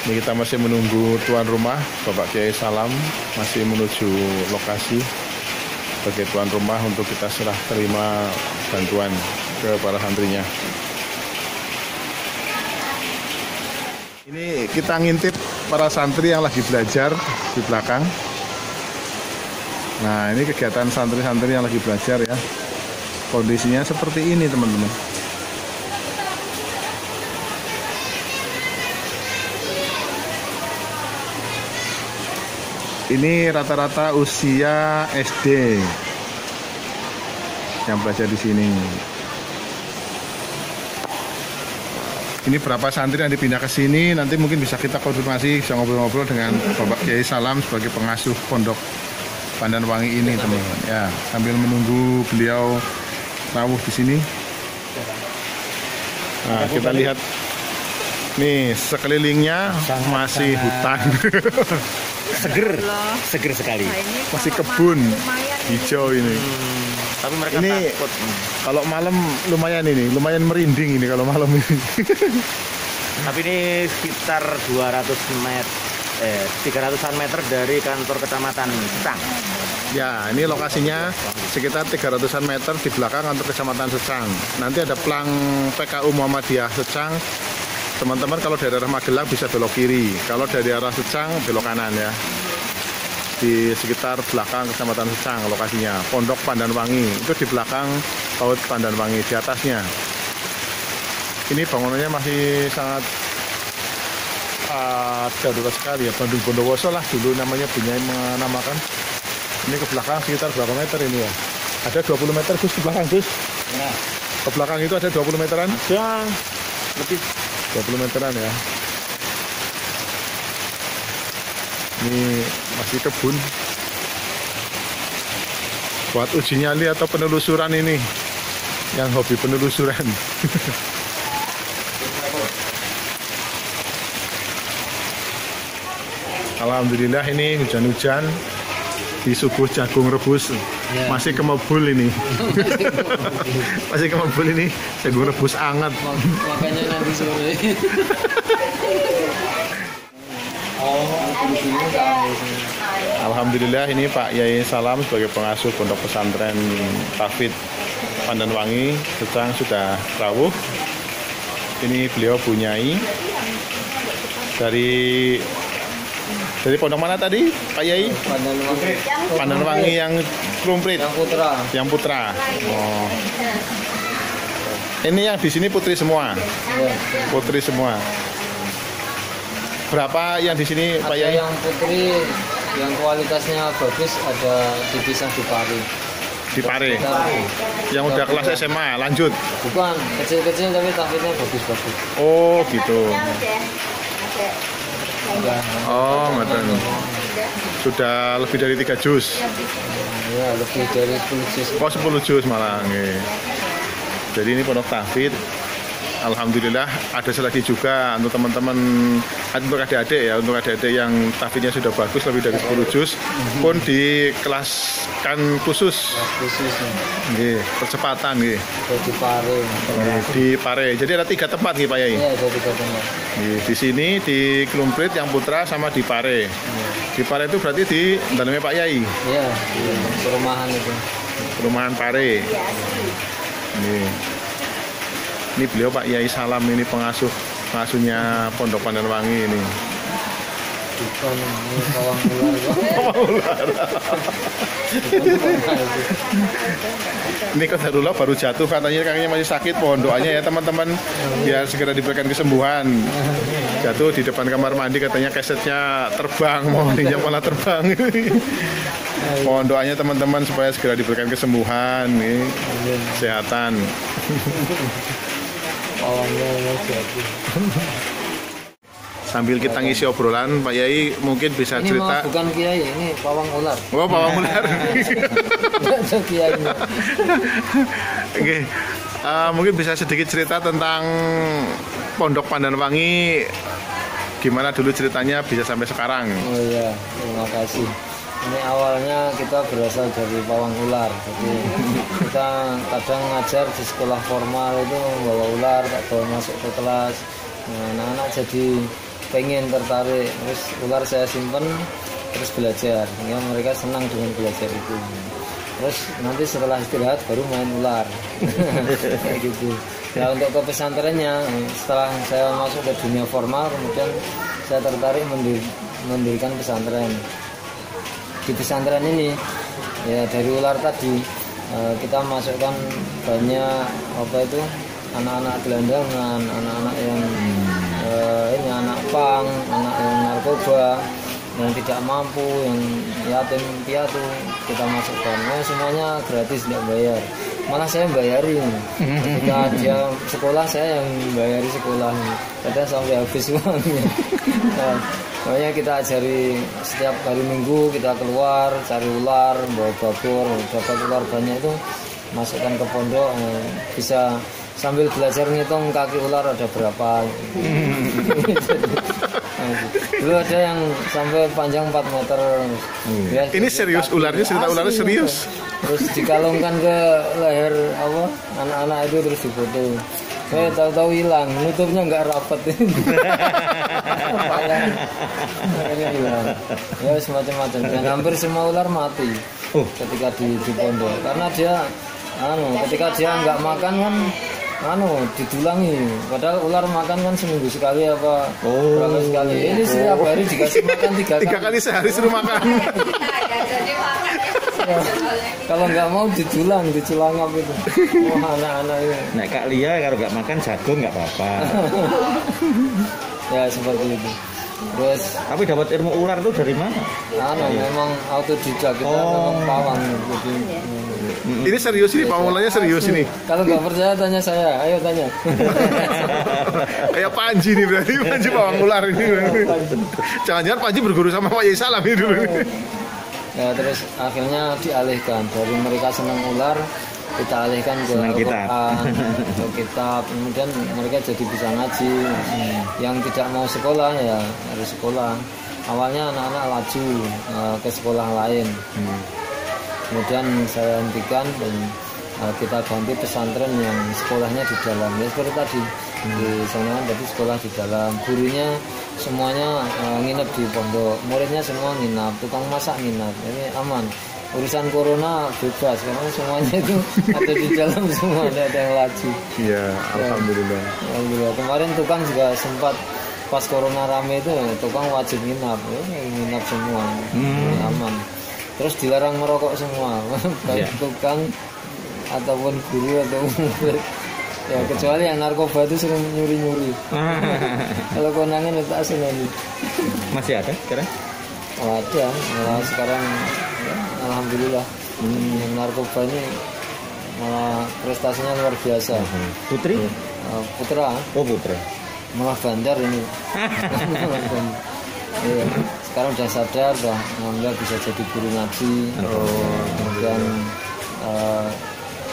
Ini kita masih menunggu tuan rumah, Bapak Kiai Salam masih menuju lokasi sebagai tuan rumah untuk kita serah terima bantuan ke para santrinya. Ini kita ngintip para santri yang lagi belajar di belakang. Nah, ini kegiatan santri-santri yang lagi belajar ya. Kondisinya seperti ini, teman-teman. Ini rata-rata usia SD yang belajar di sini. Ini berapa santri yang dipindah ke sini, nanti mungkin bisa kita konfirmasi, bisa ngobrol-ngobrol dengan Bapak Kiai Salam sebagai pengasuh pondok Pandanwangi ini, teman-teman. Ya, sambil menunggu beliau rawuh di sini. Nah, kita lihat nih sekelilingnya masih hutan. Seger sekali. Masih kebun hijau ini. Tapi mereka ini takut. Kalau malam lumayan merinding ini kalau malam ini. Tapi ini sekitar 300-an meter dari kantor kecamatan Secang. Ya, ini lokasinya sekitar 300-an meter di belakang kantor kecamatan Secang. Nanti ada plang PKU Muhammadiyah Secang. Teman-teman kalau dari arah Magelang bisa belok kiri, kalau dari arah Secang belok kanan ya. Di sekitar belakang kecamatan Secang lokasinya, Pondok Pandanwangi itu di belakang Paut Pandanwangi di atasnya. Ini bangunannya masih sangat darurat sekali ya, Bandung Bondowoso lah dulu namanya punya menamakan. Ini ke belakang sekitar berapa meter ini ya? Ada 20 meter Gus ke belakang Gus? Ya. Ke belakang itu ada 20 meteran? Ada lebih 20 meteran ya. Ini masih kebun. Buat uji nyali atau penelusuran ini. Yang hobi penelusuran. Alhamdulillah ini hujan-hujan di subuh jagung rebus ya. Masih kemebul ini. Masih kemebul ini jagung rebus anget. Makanya nanti sore. Alhamdulillah ini Pak Yai Salam sebagai pengasuh Pondok Pesantren Tahfidz Pandanwangi Secang sudah rawuh. Ini beliau bunyai dari pondok mana tadi Pak Yai? Pandanwangi yang Klumprit. Yang Putra. Oh. Ini yang di sini putri semua. Putri semua. Berapa yang di sini Pak Yai? Yang putri yang kualitasnya bagus ada dipisah di Pare. Di Pare. Yang udah kelas SMA lanjut. Bukan, kecil-kecil tapi tahfidnya bagus-bagus. Oh, gitu. Oh, ngoten. Sudah lebih dari 3 juz. Ya, lebih dari 10 juz. Oh, 10 juz malah nggih. Jadi ini pondok tahfidz. Alhamdulillah ada selagi juga untuk teman-teman, untuk adik-adik ya, untuk adik-adik yang tahfidznya sudah bagus lebih dari 10 juz pun dikelaskan khusus. Nggih, percepatan nggih. Di Pare. Di Pare. Jadi ada 3 tempat nggih Pak Yai. Iya, ada 3 tempat. Di sini di Klumprit yang Putra sama di Pare. Di Pare itu berarti di dalamnya Pak Yai. Iya, perumahan itu. Perumahan Pare. Ini beliau Pak Yai Salam ini pengasuhnya Pondok Pandanwangi ini. Bukan, ini pawang ular. Ini Qadarullah baru jatuh katanya kakinya masih sakit, mohon doanya ya teman-teman biar segera diberikan kesembuhan. Jatuh di depan kamar mandi katanya kesetnya terbang, mohonnya malah terbang. Mohon doanya teman-teman supaya segera diberikan kesembuhan, kesehatan. Sambil kita ngisi obrolan, Pak Yai mungkin bisa ini cerita. Bukan Kiai, ini pawang ular. Oh, pawang ular. Oke, mungkin bisa sedikit cerita tentang Pondok Pandanwangi. Gimana dulu ceritanya bisa sampai sekarang? Oh iya, terima kasih. Ini awalnya kita berasal dari pawang ular. Jadi kita kadang ngajar di sekolah formal itu membawa ular, tak bawa masuk ke kelas. Nah, anak-anak jadi pengen tertarik, terus ular saya simpen, terus belajar. Ya mereka senang dengan belajar itu. Terus nanti setelah istirahat baru main ular. Kayak gitu. Nah untuk ke pesantrennya, setelah saya masuk ke dunia formal, kemudian saya tertarik mendirikan pesantren. Di pesantren ini ya dari ular tadi kita masukkan banyak anak-anak gelandangan, anak-anak yang ini anak pang, anak yang narkoba, yang tidak mampu, yang yatim piatu kita masukkan. Semuanya gratis, tidak bayar. Malah saya bayarin. Ketika dia sekolah, saya yang bayari sekolah. Kadang sampai habis uangnya. Makanya kita ajari setiap hari Minggu kita keluar cari ular, bawa babur, dapat ular banyak itu masukkan ke pondok, bisa sambil belajar ngitung kaki ular ada berapa. Dulu ada yang sampai panjang 4 meter. Ya, ini serius ularnya, cerita ularnya serius. Terus dikalungkan ke leher anak-anak itu terus difoto. Saya tahu-tahu hilang, nutupnya nggak rapet. Kayaknya hilang. Ya semacam-macam. Dan hampir semua ular mati ketika di pondok, karena dia ketika dia nggak makan kan didulangi. Padahal ular makan kan seminggu sekali apa berapa sekali. Ini setiap hari dikasih makan 3 kali sehari suruh makan. Kalau nggak mau diculangap itu. Anak-anak itu. Nah Kak Lia kalau nggak makan jagung nggak apa-apa. Ya seperti itu. Terus tapi dapat ilmu ular itu dari mana? Memang autodidak, kita memang pawang gitu. Ini serius ini, pawulannya serius ini. Kalau nggak percaya tanya saya, ayo tanya. Kayak Panji nih berarti, Panji pawang ular ini. Jangan-jangan Panji berguru sama Pak Yai Salam ini dulu. Ya terus akhirnya dialihkan dari mereka senang ular, kita alihkan ke Al-Quran, ke kitab. Kemudian mereka jadi bisa ngaji. Yang tidak mau sekolah ya harus sekolah. Awalnya anak-anak laju ke sekolah lain. Kemudian saya hentikan dan kita ganti pesantren yang sekolahnya di dalam. Ya seperti tadi di sana tadi sekolah di dalam, gurunya semuanya nginep di pondok, muridnya semua nginap, tukang masak nginap. Ini aman. Urusan corona bebas karena semuanya itu ada di dalam semua, ada yang laju. Iya, alhamdulillah. Alhamdulillah. Kemarin tukang juga sempat pas corona rame itu tukang wajib nginap, nginap semua, aman. Terus dilarang merokok semua, baik tukang ataupun guru ataupun murid. Ya kecuali yang narkoba itu sering nyuri-nyuri. Kalau konangan itu asinani. Masih ada sekarang? Ada, malah sekarang ya, alhamdulillah. Yang narkoba ini malah prestasinya luar biasa. Putri? Putra. Oh putra. Malah bandar ini. Ya, sekarang udah sadar, alhamdulillah bisa jadi guru ngaji. Kemudian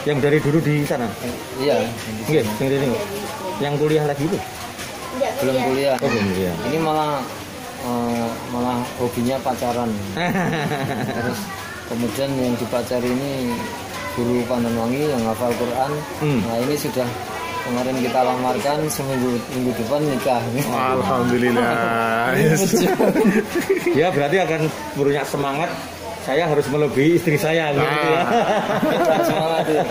yang dari dulu di sana? Iya. Yang dari yang kuliah lagi itu? Belum kuliah. Oh, belum kuliah. Ini malah hobinya pacaran. Terus kemudian yang dipacari ini guru Pandanwangi yang hafal Quran. Nah ini sudah kemarin kita lamarkan, minggu depan nikah. Alhamdulillah. Ya berarti akan punya semangat. Saya harus melebihi istri saya gitu ya. Semangat ya.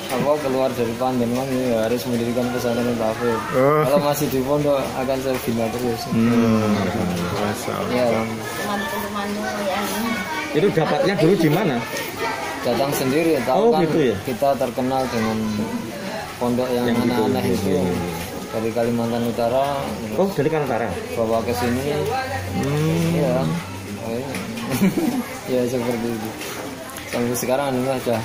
Kamu keluar dari Pandanwangi ya, harus mendirikan pesantren tahfidz. Kalau masih di pondok akan saya bina terus. Ya. Itu dapatnya dulu di mana? Datang sendiri, tahu kan gitu ya? Kita terkenal dengan pondok yang anak-anak itu. Dari Kalimantan Utara. Oh, dari Kalimantan Utara. Bawa ke sini. Ya. Ya seperti itu. Sampai sekarang ini udah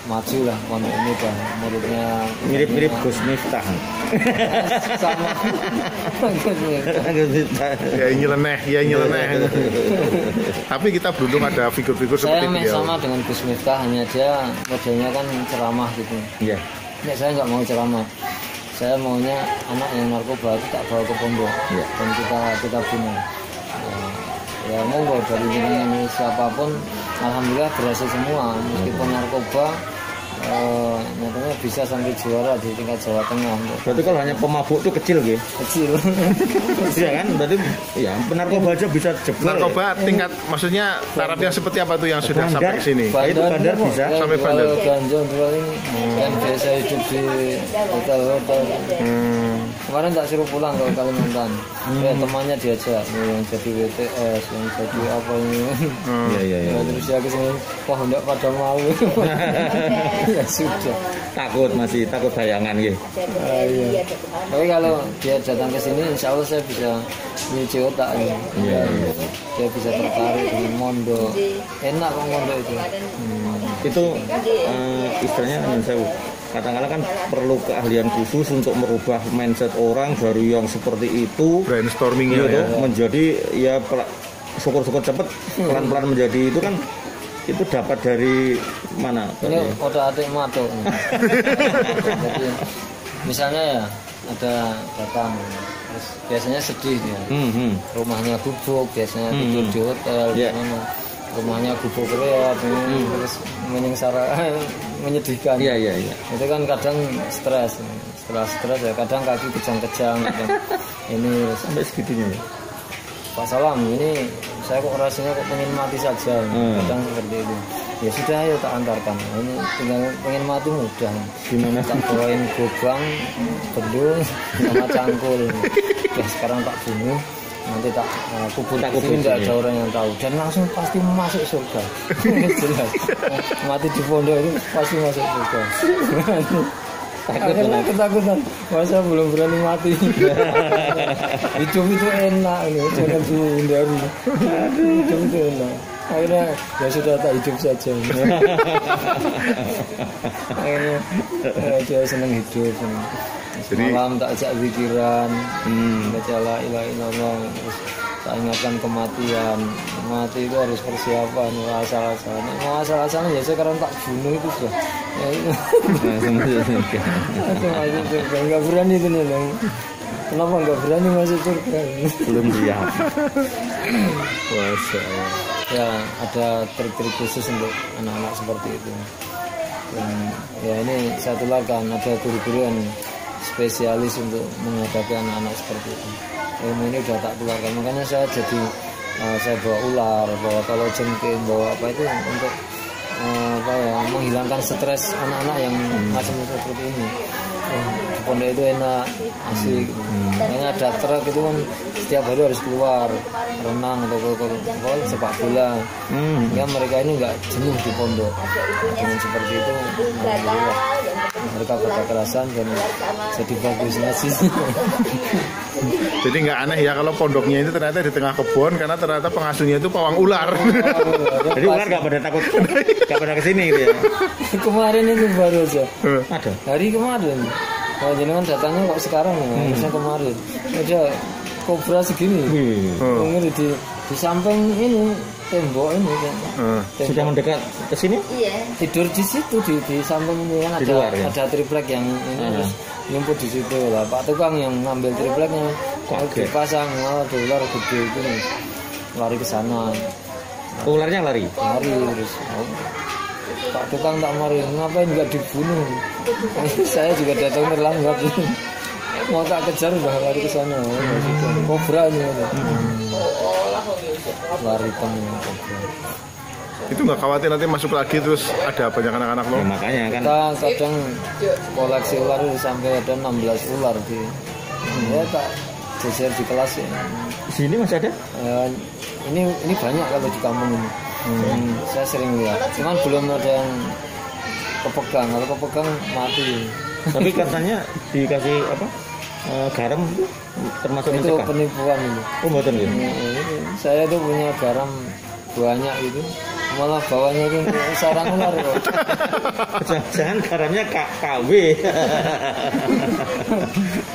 maju lah pondok ini, udah muridnya mirip-mirip Gus Miftah. Sama Gus Miftah. Ya nyeleneh. Tapi kita beruntung ada figur-figur seperti dia. Saya sama dengan Gus Miftah, hanya dia modelnya kan ceramah gitu. Iya. Ya, saya nggak mau ceramah. Saya maunya anak yang narkoba itu tak bawa ke pondok. Dan kita bina. Ya monggo dari jenengan siapapun, alhamdulillah berhasil semua. Meskipun narkoba nyatanya bisa sampai juara di tingkat Jawa Tengah. Berarti kalau hanya pemabuk itu kecil gitu. Kecil. Iya kan? Berarti ya penarkoba aja bisa jebol. Narkoba tingkat maksudnya tarafnya seperti apa tuh yang sudah sampai ke sini? Itu bandar bisa sampai bandar. Ganja jual ini kan biasa hidup di hotel-hotel. Kemarin tak suruh pulang ke Kalimantan. Ya temannya diajak yang jadi WTS, yang jadi apa ini. Iya. Terus ya kesini, wah enggak pada mau. Ya sudah. Masih takut bayangan gitu. Iya. Tapi kalau dia datang ke sini, insya Allah saya bisa nyuci otak. Iya. Dia bisa tertarik dengan mondo. Enak kok mondo itu. Itu istilahnya saya kadang-kadang kan perlu keahlian khusus untuk merubah mindset orang dari yang seperti itu Brainstormingnya ya. menjadi ya syukur-syukur cepet pelan-pelan menjadi itu kan itu dapat dari mana? Ini otak-atik mato. Jadi misalnya ya ada datang terus biasanya sedih dia. Rumahnya gubuk, biasanya tidur di hotel, rumahnya gubuk reot, terus menyedihkan. Iya. Itu kan kadang stres. Setelah stres ya kadang kaki kejang-kejang. Ini sampai segitunya. Pak Salam, ini saya kok rasanya kok pengen mati saja. Kadang seperti itu. Ya sudah, ayo tak antarkan. Ini tinggal pengen mati mudah. Gimana? Tak bawain gobang, bedul, sama cangkul. Ya sekarang tak bunuh. Nanti tak kubur tidak ada orang yang tahu dan langsung pasti masuk surga. Jelas. Mati di pondok itu pasti masuk surga. Akhirnya ketakutan, masa belum berani mati. Hidup itu enak, jangan dihindari. Hidup itu enak. Akhirnya ya sudah tak hidup saja. Akhirnya dia senang hidup. Malam tak ajak pikiran, baca la ilaha illallah, terus tak ingatkan kematian. Mati itu harus persiapan, asal-asalan. Mau asal-asalan ya sekarang tak bunuh itu sudah. Ya itu. Enggak berani itu nih, Bang. Kenapa enggak berani masuk surga? Belum siap. Ya ada trik-trik khusus untuk anak-anak seperti itu. Dan ya ini saya tularkan, ada guru-guru yang spesialis untuk menghadapi anak-anak seperti itu. Ilmu ini sudah tak tularkan, makanya saya jadi saya bawa ular, bawa kalau jengking, bawa apa itu untuk menghilangkan stres anak-anak yang macam seperti ini. Di pondok itu enak, asik. Makanya ada truk itu kan setiap hari harus keluar renang atau sepak bola. Ya mereka ini nggak jenuh di pondok. Dengan seperti itu, alhamdulillah mereka berkekerasan dan jadi bagus ngasih. Jadi nggak aneh ya kalau pondoknya itu ternyata di tengah kebun karena ternyata pengasuhnya itu pawang ular. Jadi ular nggak pada takut, nggak pada kesini gitu ya. Kemarin itu baru aja. Ada. Hari kemarin. Kalau jenengan datangnya kok sekarang ya? Harusnya kemarin. Ada kobra segini. Ini di samping ini tembok ini kan. Sudah mendekat ke sini? Iya. Tidur di situ di samping ini kan ada triplek yang ini terus nyumput di situ lah. Pak tukang yang ngambil tripleknya dipasang dolar gede itu nih. Lari ke sana. Ularnya lari Terus Pak tukang tak mari, ngapain nggak dibunuh? Saya juga datang terlambat. Mau tak kejar udah lari ke sana. Kobra ini. Lari kemana kobra. Itu nggak khawatir nanti masuk lagi terus ada banyak anak-anak lo? Ya, makanya kan. Kita kadang koleksi ular sampai ada 16 ular di. Ya tak jejer di kelas ya. Di sini masih ada? Ini banyak kalau di kampung ini. Saya sering lihat. Cuman belum ada yang kepegang. Kalau kepegang mati. Tapi katanya dikasih apa? Garam termasuk itu mencegah. Penipuan itu. Oh betul ya. Saya tuh punya garam banyak itu. Malah bawahnya itu sarang ular kok. Jangan garamnya KW.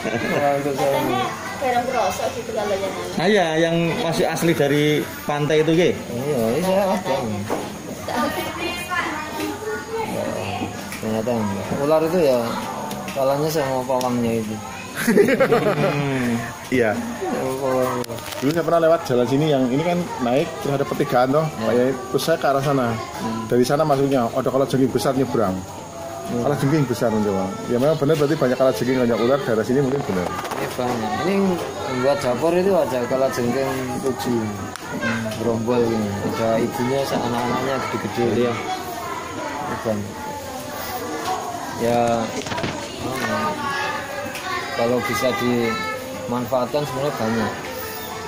Nah, untuk saya ini. Garam kerosok gitu kalau yang mana? Nah ya, yang masih asli dari pantai itu ya? Iya, ini saya ada. Ternyata enggak. Ular itu ya kalanya sama pawangnya itu. Iya. Dulu saya pernah lewat jalan sini yang ini kan naik terus ada pertigaan toh, terus saya ke arah sana. Dari sana masuknya, ada kalau jengking besar nyebrang. Kalajengking besar mencoba. Ya memang benar berarti banyak kalajengking, banyak ular daerah sini mungkin benar. Ini banyak. Ini buat dapur itu ada kalajengking 7 gerombol ini. Ada ibunya, anak-anaknya gede-gede dia. Ini banyak. Ya kalau bisa dimanfaatkan sebenarnya banyak.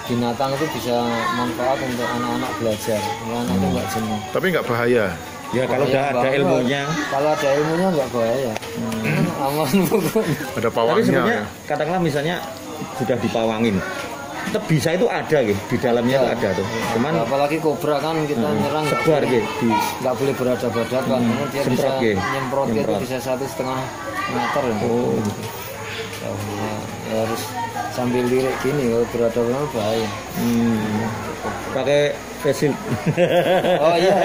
Binatang itu bisa manfaat untuk anak-anak belajar. Anak-anak itu nggak jenuh. Tapi nggak bahaya. Ya kalau udah ada ilmunya. Kalau ada ilmunya nggak bahaya. Aman pokoknya. Ada Tapi pawangnya. sebenarnya Ya. katakanlah misalnya sudah dipawangin, tetap bisa itu ada gitu, di dalamnya Ya. itu ada tuh. Cuman Apalagi kobra kan kita nyerang sebar gitu. nggak boleh berhadapan-hadapan. Karena dia Semprot, bisa ya. nyemprot itu Nyemprot. bisa 1,5 meter. Oh. Ya, harus sambil lirik gini kalau berhadapan bahaya. Pakai face shield. Oh iya.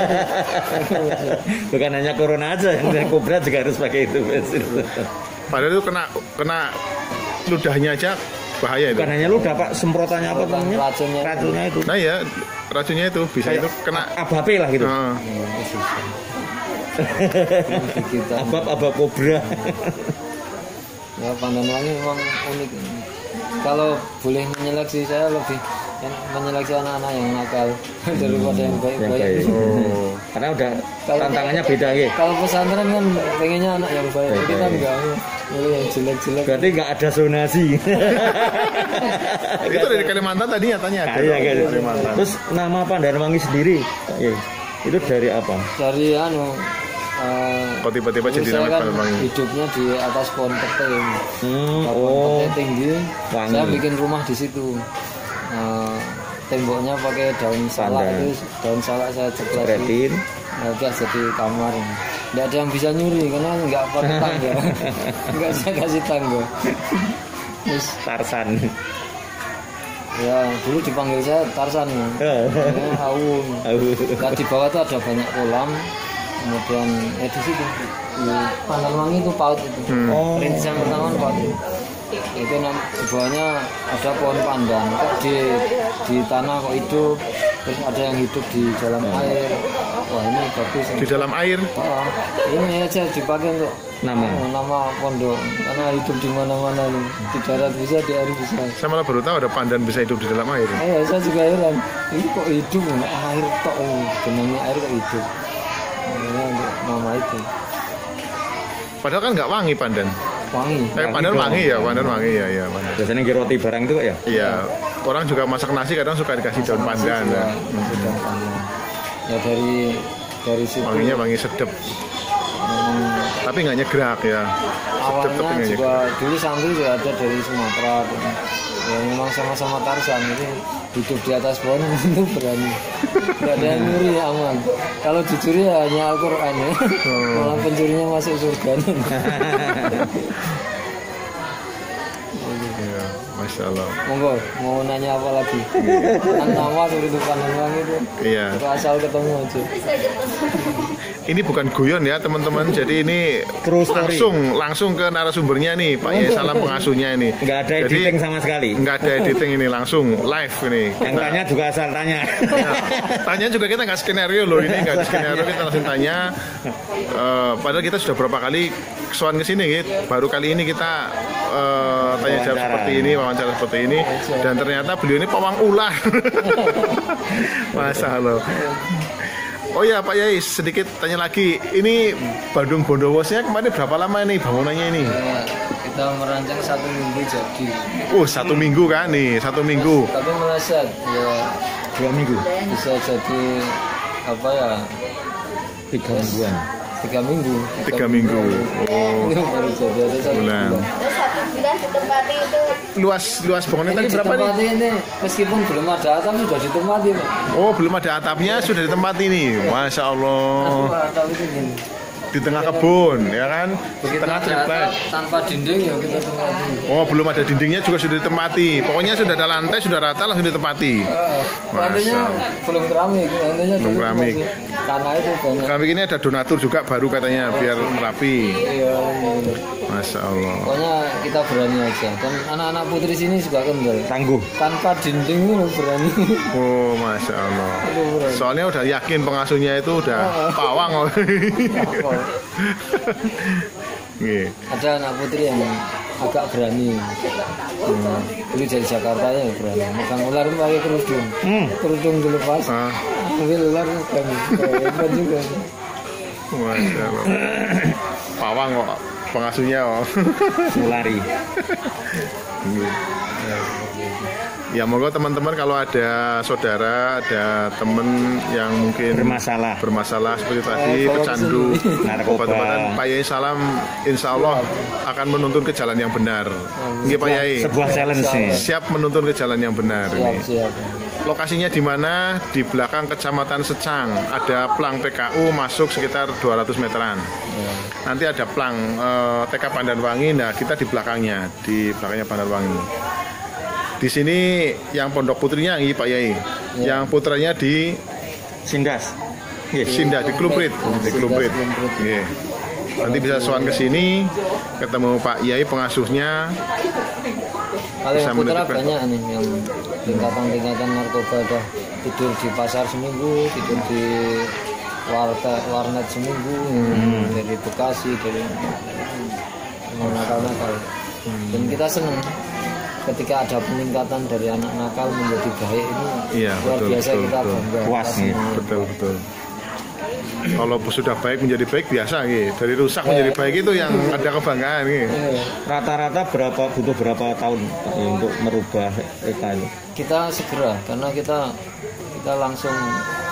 Bukan hanya corona aja, yang kobra juga harus pakai itu face shield. Padahal itu kena ludahnya aja bahaya itu. Bukan hanya ludah Pak, semprotannya apa namanya? Racunnya. Racunnya itu. Nah ya, racunnya itu bisa itu kena. Abape lah gitu. Nah, Kita Abab kobra. ya Pandanwangi memang unik. Kalau boleh menyeleksi saya lebih menyeleksi anak-anak yang nakal daripada yang Yang baik-baik. baik. oh. Karena udah tantangannya beda ya. Kalau pesantren kan pengennya anak yang baik, Baik, kita baik. enggak milih yang jelek-jelek. Berarti nggak ada zonasi. Itu dari Kalimantan tadi nyatanya ada. Iya kan. Kalimantan. Terus nama Pandanwangi sendiri, ya, itu dari apa? Dari Kok tiba-tiba dulu jadi saya nama kan Kalimantan? hidupnya di atas pohon pete. Pohon Oh, pete tinggi. wangi. Saya bikin rumah di situ. Temboknya pakai daun salak Pandan. itu, daun salak saya cepletin. kreatin. Udah jadi kamar. Nggak ada yang bisa nyuri karena nggak pakai tangga. Nggak bisa kasih tangga. Terus Tarsan. ya dulu dipanggil saya Tarsan ya. Aun. Nah, di bawah tuh ada banyak kolam. Kemudian di situ di Pandanwangi itu paut itu. Oh. Rintisan pertama kan paut itu. Itu di bawahnya ada pohon pandan. Kok di tanah kok hidup. Terus ada yang hidup di dalam air. Wah ini bagus. Di dalam air. Oh, ini aja dipakai untuk nama pondok karena hidup di mana-mana nih. Di darat bisa, di air bisa. Saya malah baru tahu ada pandan bisa hidup di dalam air. Saya juga heran. Ini kok hidup air tok ini. Benangnya air kok hidup. Makanya untuk nama itu. Padahal kan nggak wangi pandan. Wangi. Pandan dong. wangi ya, pandan wangi ya, ya. Pandan. Biasanya nggak roti barang itu Pak, ya. Iya, orang juga masak nasi kadang suka dikasih daun pandan. Ya. Masih daun pandan. Ya dari situ. Wanginya wangi sedep, tapi nggak nyegrak ya. Sedep tapi Awalnya nggak juga nyegrak. dulu santri juga ada dari Sumatera. Ya memang sama-sama Tarsan itu hidup di atas pohon itu berani. Nggak ada yang nyuri aman. Kalau dicuri ya hanya Al-Quran ya. Malah pencurinya masuk surga. Iya, masya Allah. Monggo mau nanya apa lagi? Tentang nama seperti itu Pandanwangi itu. Iya. Itu asal ketemu aja. Ini bukan guyon ya teman-teman. Jadi ini True story. langsung ke narasumbernya nih, Pak Yai Salam pengasuhnya ini. Nggak ada Jadi, editing sama sekali. Nggak ada editing ini, langsung live ini. Yang tanya juga asal tanya. Nah, tanya juga kita nggak skenario loh, ini nggak ada skenario, kita langsung tanya. Padahal kita sudah berapa kali kesuan ke sini gitu. Baru kali ini kita tanya jawab Wawancara. seperti ini, wawancara seperti ini, dan ternyata beliau ini pawang ular. Masa Allah. Oh ya Pak Yai, sedikit tanya lagi. Ini Bandung Bondowosnya kemarin berapa lama ini bangunannya ini? Ya, kita merancang 1 minggu jadi. 1 minggu kan nih, 1 minggu. Tapi meleset ya 2 minggu, bisa jadi apa ya 3 mingguan. 3 minggu. 3 minggu. Oh, Ini baru jadi ada 1 bulan. bulan. Terus 1 bulan ditempati itu Luas bangunan Ini tadi berapa nih? ditempati ini meskipun belum ada atap sudah ditempati Pak. Oh, belum ada atapnya, sudah ditempati nih. Masya Allah. Atap itu gini. Di tengah kebun, ya kan? Di Begitu tengah ada triplek. atap tanpa dinding ya kita tempati. Oh, belum ada dindingnya juga sudah ditempati. Pokoknya sudah ada lantai, sudah rata langsung ditempati. Lantainya belum keramik, lantainya Belum dulu keramik. masih tanah itu banyak. Kami ini ada donatur juga baru katanya biar rapi. Iya, iya. Masya Allah. Pokoknya kita berani aja. Dan anak-anak putri sini juga kendal. Tangguh. Tanpa dinding itu berani. Oh, Masya Allah. Itu berani. Soalnya udah yakin pengasuhnya itu udah pawang. Nggih. Ada anak putri yang agak berani. Dulu dari Jakarta ya berani. Megang ular pakai kerudung. Kerudung dilepas. Ambil ular berani. Hebat juga. Masya Allah. Pawang kok pengasuhnya kok. Lari. Ya moga teman-teman kalau ada saudara, ada teman yang mungkin bermasalah seperti tadi, pecandu, obat-obatan, Pak Yai Salam insya Allah akan menuntun ke jalan yang benar. Nggih Pak Yai. Sebuah challenge nih. Siap menuntun ke jalan yang benar. Siap. Lokasinya di mana? Di belakang Kecamatan Secang. Ada plang PKU masuk sekitar 200 meteran. Nanti ada plang TK Pandanwangi. Nah kita di belakangnya Pandanwangi. Di sini yang pondok putrinya Pak Yai. Yang putranya di Sindas. Sinda di Klumprit. Nggih. Nanti bisa sowan ke sini ketemu Pak Yai pengasuhnya. Kalau yang putra banyak nih yang tingkatan narkoba ada tidur di pasar seminggu, tidur di warnet seminggu, dari Bekasi, dari nakal-nakal. Dan kita senang ketika ada peningkatan dari anak nakal menjadi baik ini, luar biasa kita bangga. Puas nih. Betul. Kalau sudah baik menjadi baik biasa gitu. Dari rusak menjadi baik itu yang ada kebanggaan gitu. Rata-rata butuh berapa tahun untuk merubah EK itu? Kita segera karena kita langsung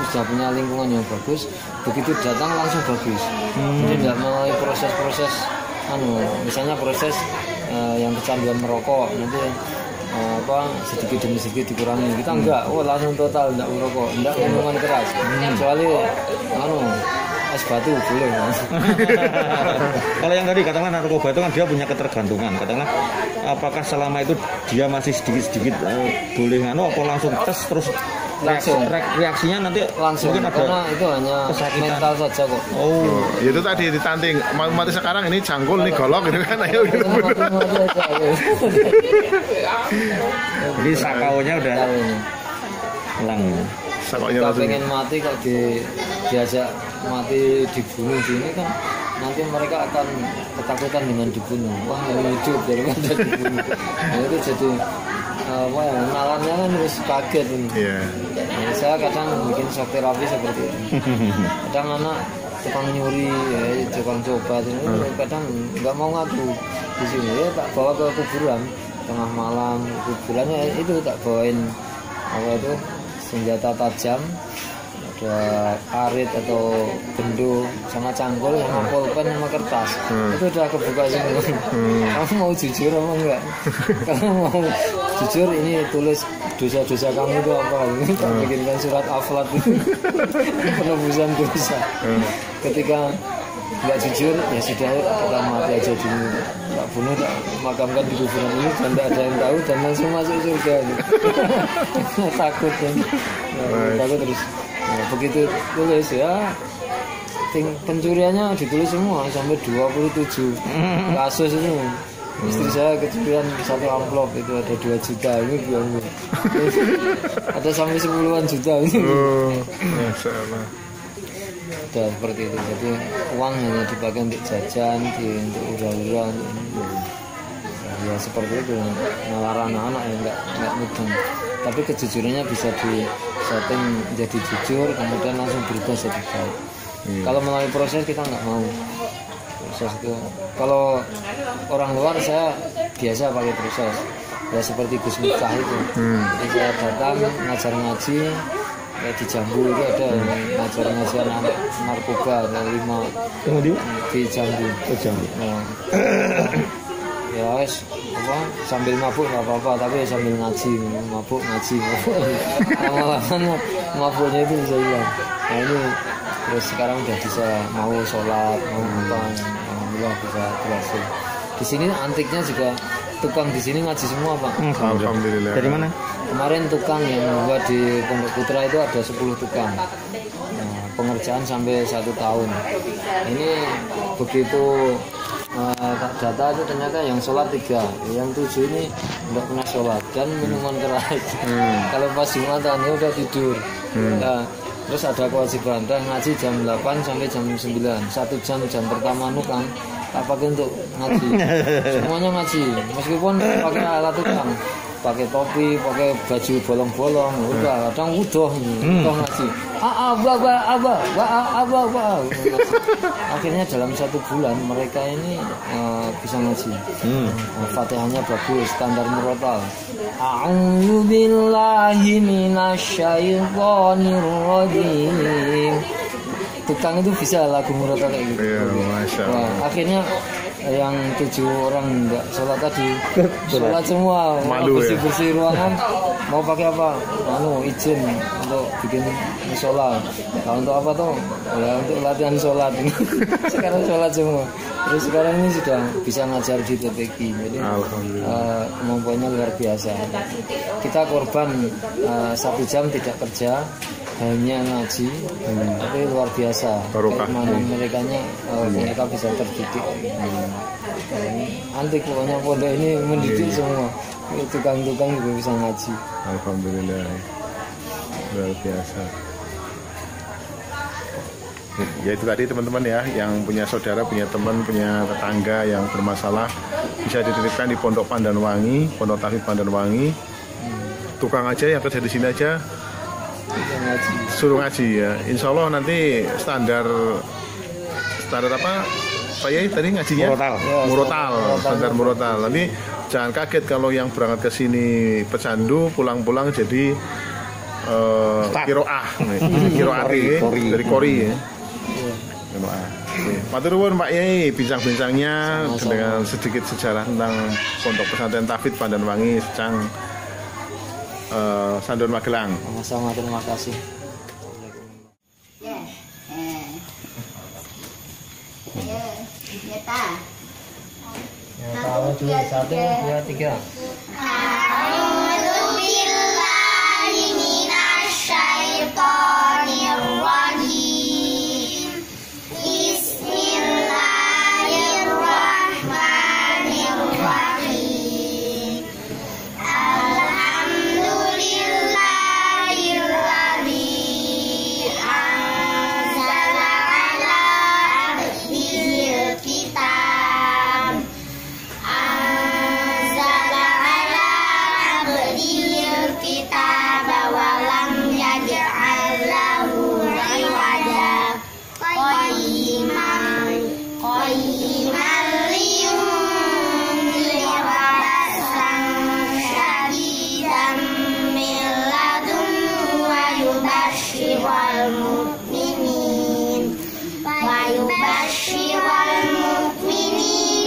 sudah punya lingkungan yang bagus, begitu datang langsung bagus. Jadi tidak melalui proses-proses misalnya proses yang kecanduan merokok nanti sedikit demi sedikit dikurangi. Kita enggak, langsung total enggak merokok, enggak minuman keras, kecuali es batu boleh. Kalau yang tadi katakanlah narkoba itu kan dia punya ketergantungan, katakanlah apakah selama itu dia masih sedikit boleh apa langsung tes terus reaksinya nanti langsung mungkin ada karena itu hanya mental saja kok. Itu tadi ditanting mati sekarang ini cangkul nih golok gitu kan, ayo gitu. Jadi sakaunya udah hilang. Kita pengen mati kok diajak mati dibunuh gini kan, nanti mereka akan ketakutan dengan dibunuh. Wah mau hidup daripada dibunuh. Nah itu jadi nalarnya kan harus kaget ini. Saya kadang bikin shock terapi seperti ini. Kadang anak tukang nyuri, tukang coba, kadang nggak mau ngaku di sini. Ya tak bawa ke kuburan tengah malam, kuburannya itu tak bawain senjata tajam, ada karet atau bendo sama cangkul sama pulpen sama kertas. Itu udah kebuka semua. Kamu mau jujur apa enggak? Kalau mau jujur ini tulis dosa-dosa kamu itu apa? Ini tak bikinkan surat aflat itu penebusan dosa. Ketika nggak jujur ya sudah kita mati aja dulu, tak bunuh, tak makamkan di kuburan ini dan tidak ada yang tahu dan langsung masuk surga. Takut kan, takut terus. Nah, begitu tulis ya pencuriannya ditulis semua sampai 27 kasus itu. Istri saya kecurian satu amplop itu ada 2 juta ini bilang ada sampai 10-an juta ini. Udah seperti itu, jadi uang hanya dipakai untuk jajan, untuk ura-ura, ya seperti itu. Nalar anak-anak yang nggak mudeng, tapi kejujurannya bisa di setting jadi jujur, kemudian langsung berubah jadi baik. Kalau melalui proses kita nggak mau proses itu. Kalau orang luar saya biasa pakai proses, ya seperti Gus Miftah itu. Jadi saya datang ngajar ngaji. Di Jambu itu ada ngajar-ngaji anak narkoba ada 5 di Jambu. Ya wes sambil mabuk nggak apa-apa, tapi sambil ngaji, mabuk ngaji. Lama-lama mabuknya itu bisa hilang. Nah ini terus sekarang udah bisa mau sholat, mau apa, alhamdulillah bisa berhasil. Di sini antiknya juga tukang di sini ngaji semua Pak. Alhamdulillah. Dari mana? Kemarin tukang yang membuat di Pondok Putra itu ada 10 tukang. Nah, pengerjaan sampai 1 tahun. Ini begitu data itu ternyata yang sholat 3, yang 7 ini tidak pernah sholat dan minuman keras. Kalau pas Jumatan ya udah tidur. Nah, Terus ada kewajiban teh ngaji jam 8 sampai jam 9. 1 jam pertama kan tak pakai untuk ngaji. Semuanya ngaji. Meskipun pakai alat tukang, pakai topi, pakai baju bolong-bolong, udah kadang udah ngaji. Abah. Akhirnya dalam 1 bulan mereka ini bisa ngaji. Fatihahnya bagus, standar murotal. A'udzu billahi minasyaitonir rajim. Tukang itu bisa lagu murotal kayak gitu. Iya, Masya Allah. Akhirnya yang 7 orang enggak sholat tadi sholat semua, malu bersih ruangan, mau pakai apa? Izin untuk bikin musola. Nah, untuk apa tuh? Ya untuk latihan sholat. Sekarang sholat semua. Terus sekarang ini sudah bisa ngajar di TPQ. Jadi kemampuannya luar biasa. Kita korban 1 jam tidak kerja, hanya ngaji, tapi luar biasa. Keimanan mereka bisa terdidik. Antik pokoknya pondok ini mendidik semua. Tukang-tukang juga bisa ngaji. Alhamdulillah, luar biasa. Ya itu tadi teman-teman ya, yang punya saudara, punya teman, punya tetangga yang bermasalah bisa dititipkan di Pondok Pandanwangi, Pondok Tauhid Pandanwangi. Tukang aja yang kerja di sini aja suruh ngaji ya. Insya Allah nanti standar apa Pak Yai tadi ngajinya? Murotal, standar murotal. Nanti jangan kaget kalau yang berangkat ke sini pecandu, pulang-pulang jadi kiroah dari Kori ya. Matur nuwun Pak Yai bincang-bincangnya dengan sedikit sejarah tentang Pondok Pesantren Tauhid Pandanwangi Secang Sandur Magelang. Sama-sama, terima kasih. Tahu dulu 1, 2, 3. A'udzubillahi minasyaitonirrajim. Bismillahirrahmanirrahim. Alhamdulillahilladzi anzala ala abdihil kitab. Anzala ala abdihil kitab wa lam yaj'al lahu iwaja. Qayyiman liyunzira ba'san syadidan min ladunhu wa yubashshiral mu'minin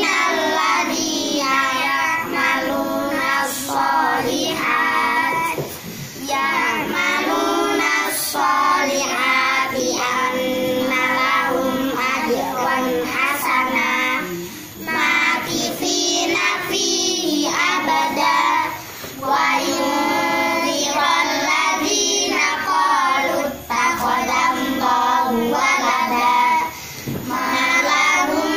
alladzina ya'maluna as-solihati anna lahum ajran hasanah makithina fihi abada wa yunziral ladzina qalu ittakhadallahu walada ma lahum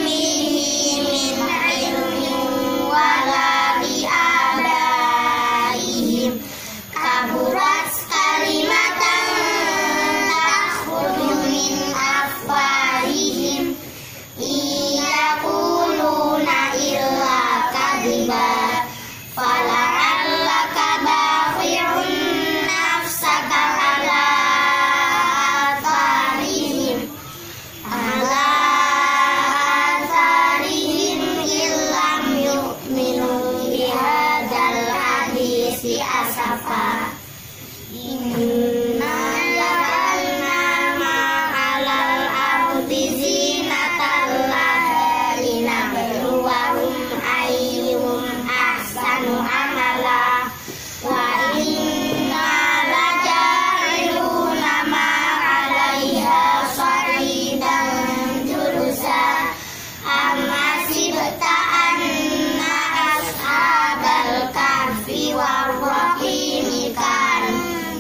bihi min ilmin wala bi'abaihim kaburat kalimatan takhruju min afwahihim yaquluna illa kadhiba fala'allaka baqi'un nafsaka ala atharihim illam yu'minu bihadzal hadisi asafa. Inna ja'alna ma'alal ardi zinatan laha linabluwahum ayyuhum ahsanu amala wa inna laja'iluna ma'alaiha sa'idan jurusa amma sibta anna ashabal kahfi warraqimi kanu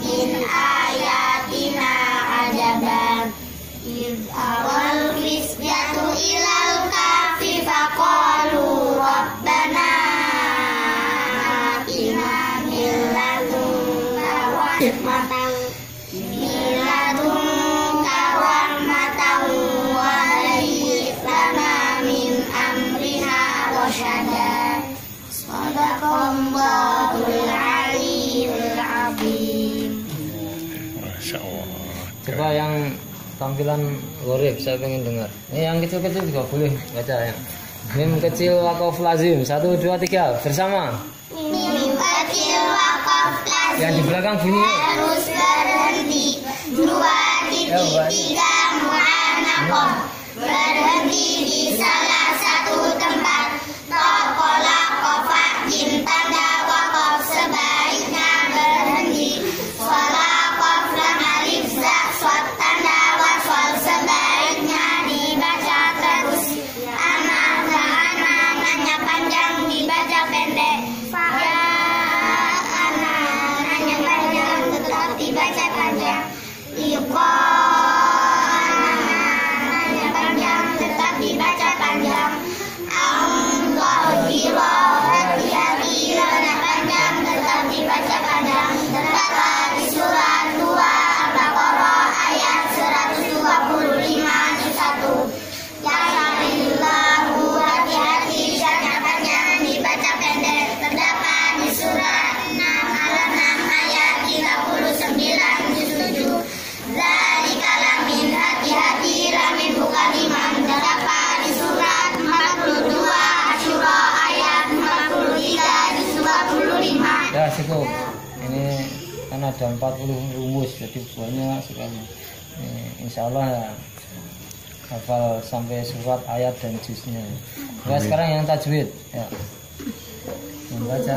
min ayatina ajaban iz awal fisyatu ilal kahfi faqalu rabbana atina min ladunka rahmatan Coba yang tampilan gorib saya pengen dengar. Ini yang kecil-kecil juga boleh baca ya. Mim kecil wakaf lazim 1, 2, 3 bersama. Mim kecil wakaf lazim. Yang di belakang bunyi. Harus berhenti. 2 titik 3 mu'anaqah. Berhenti di salah satu tempat. Tokola kofa jim tanda wakaf sebaiknya berhenti. Sholat kof lam alif za swat tanda wasol sebaiknya dibaca terus. Anak nanya panjang dibaca pendek. Ya anak nanya panjang tetap dibaca panjang. Nanya panjang tetap dibaca panjang. Hati-hati nanya panjang tetap dibaca panjang. Terdapat di surat 2 Al-Baqarah ayat 125 juz 1. Ya Allahu hati-hati nanya panjang dibaca pendek. Terdapat di surat 6 Al-An'am ayat 39 juz 7. Zalika lamin hati-hati lamin bukan iman. Terdapat di surat 42 Asyura ayat 43 juz 25. Ya cukup. Ini kan ada 40 rumus jadi banyak sekali. Insya Allah ya hafal sampai surat ayat dan juznya. Ya sekarang yang tajwid ya. Membaca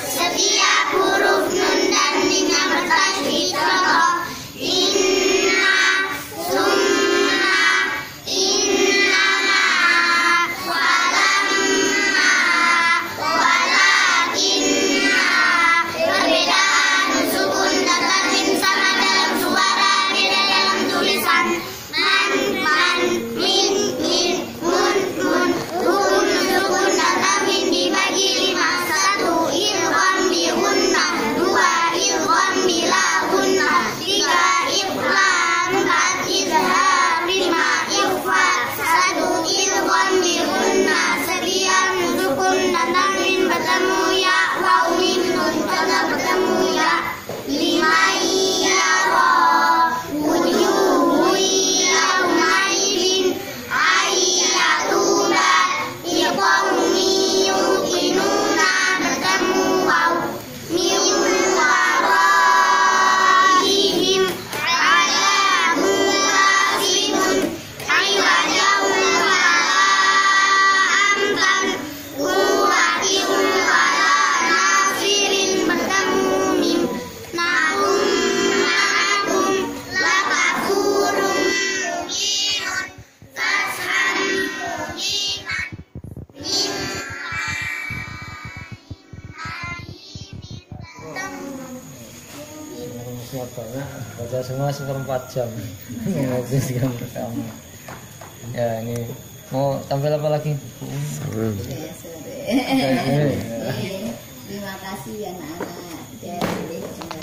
Setiap huruf nun dan mim yang bertajwid contoh inna, summa, innama, walamma, walakinna. Perbedaan sukun dan tanwin sama dalam suara, beda dalam tulisan. Man, min, mun, hukum sukun dan tanwin dibagi 5. 1 idgham bi gunnah, 2 idgham bila gunnah, 3 ikhlam, 4 izhar, 5 ikhfa. 1 idgham bi gunnah, setiap sukun dan tanwin bertemu ya, waw mim nun karena bertemu ya. 5 yara wujuhu yaumaidin ayyatuba iqawmi yuqinuna bertemu waw. Min waraihim adabun wasi'un aywadahum wala amkan kuwatin wala nasirin bertemu mim. Nahum ma'akum lakafurum mubinun fasham mubinan siapa ya? Baca semua 1/4 jam. Menghabiskan pertama. Ya ini mau tampil apa lagi? Terima kasih anak-anak.